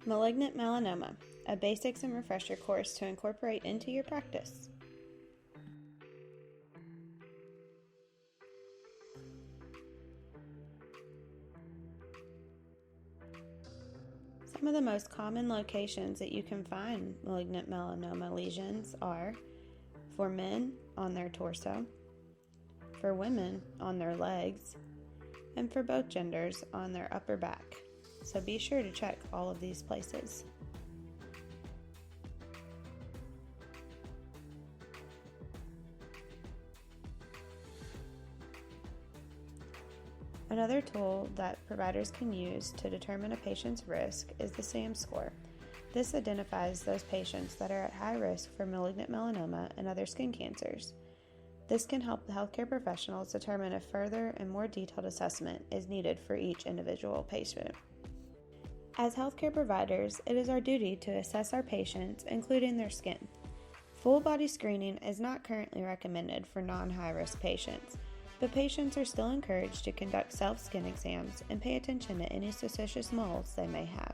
Malignant Melanoma, a basics and refresher course to incorporate into your practice. Some of the most common locations that you can find malignant melanoma lesions are for men on their torso, for women on their legs, and for both genders on their upper back. So be sure to check all of these places. Another tool that providers can use to determine a patient's risk is the SAM score. This identifies those patients that are at high risk for malignant melanoma and other skin cancers. This can help the healthcare professionals determine if further and more detailed assessment is needed for each individual patient. As healthcare providers, it is our duty to assess our patients, including their skin. Full body screening is not currently recommended for non-high risk patients, but patients are still encouraged to conduct self-skin exams and pay attention to any suspicious moles they may have.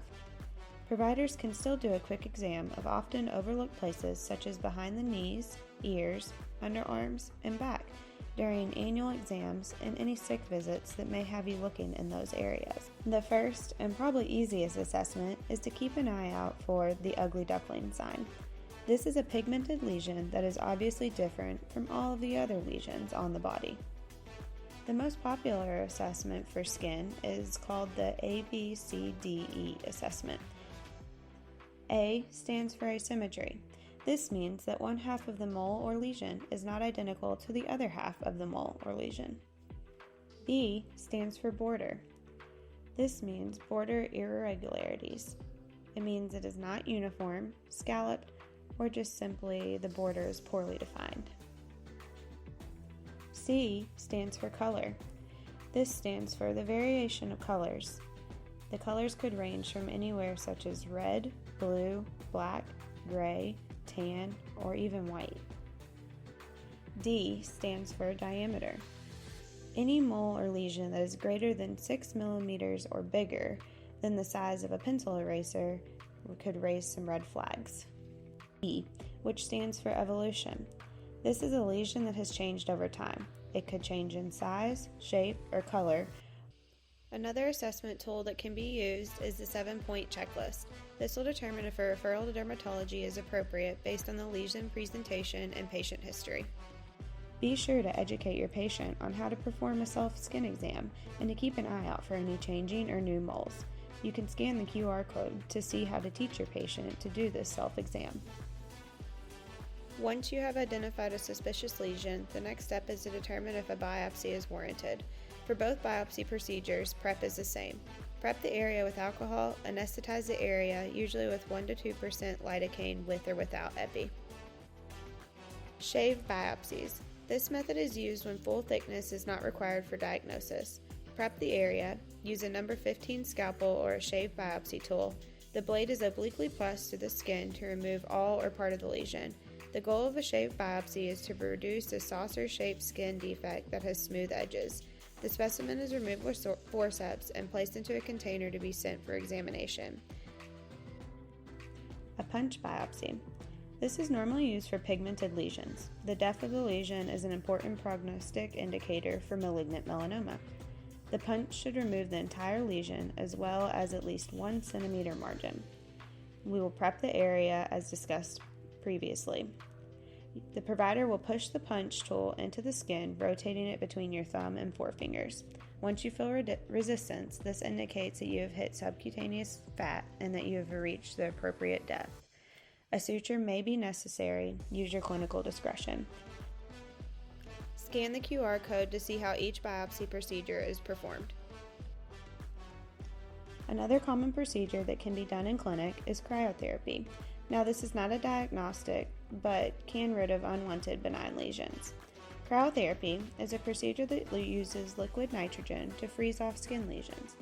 Providers can still do a quick exam of often overlooked places such as behind the knees, ears, underarms, and back during annual exams and any sick visits that may have you looking in those areas. The first and probably easiest assessment is to keep an eye out for the ugly duckling sign. This is a pigmented lesion that is obviously different from all of the other lesions on the body. The most popular assessment for skin is called the ABCDE assessment. A stands for asymmetry. This means that one half of the mole or lesion is not identical to the other half of the mole or lesion. B stands for border. This means border irregularities. It means it is not uniform, scalloped, or just simply the border is poorly defined. C stands for color. This stands for the variation of colors. The colors could range from anywhere such as red, blue, black, gray, tan, or even white. D stands for diameter. Any mole or lesion that is greater than 6 millimeters or bigger than the size of a pencil eraser could raise some red flags. E, which stands for evolution. This is a lesion that has changed over time. It could change in size, shape, or color. Another assessment tool that can be used is the 7-point checklist. This will determine if a referral to dermatology is appropriate based on the lesion presentation and patient history. Be sure to educate your patient on how to perform a self-skin exam and to keep an eye out for any changing or new moles. You can scan the QR code to see how to teach your patient to do this self-exam. Once you have identified a suspicious lesion, the next step is to determine if a biopsy is warranted. For both biopsy procedures, prep is the same. Prep the area with alcohol, anesthetize the area, usually with 1 to 2% lidocaine with or without epi. Shave biopsies. This method is used when full thickness is not required for diagnosis. Prep the area, use a number 15 scalpel or a shave biopsy tool. The blade is obliquely pressed through the skin to remove all or part of the lesion. The goal of a shave biopsy is to reduce a saucer-shaped skin defect that has smooth edges. The specimen is removed with forceps and placed into a container to be sent for examination. A punch biopsy. This is normally used for pigmented lesions. The depth of the lesion is an important prognostic indicator for malignant melanoma. The punch should remove the entire lesion as well as at least 1 centimeter margin. We will prep the area as discussed previously. The provider will push the punch tool into the skin, rotating it between your thumb and forefingers. Once you feel resistance, this indicates that you have hit subcutaneous fat and that you have reached the appropriate depth. A suture may be necessary. Use your clinical discretion. Scan the QR code to see how each biopsy procedure is performed. Another common procedure that can be done in clinic is cryotherapy. Now, this is not a diagnostic, but can rid of unwanted benign lesions. Cryotherapy is a procedure that uses liquid nitrogen to freeze off skin lesions.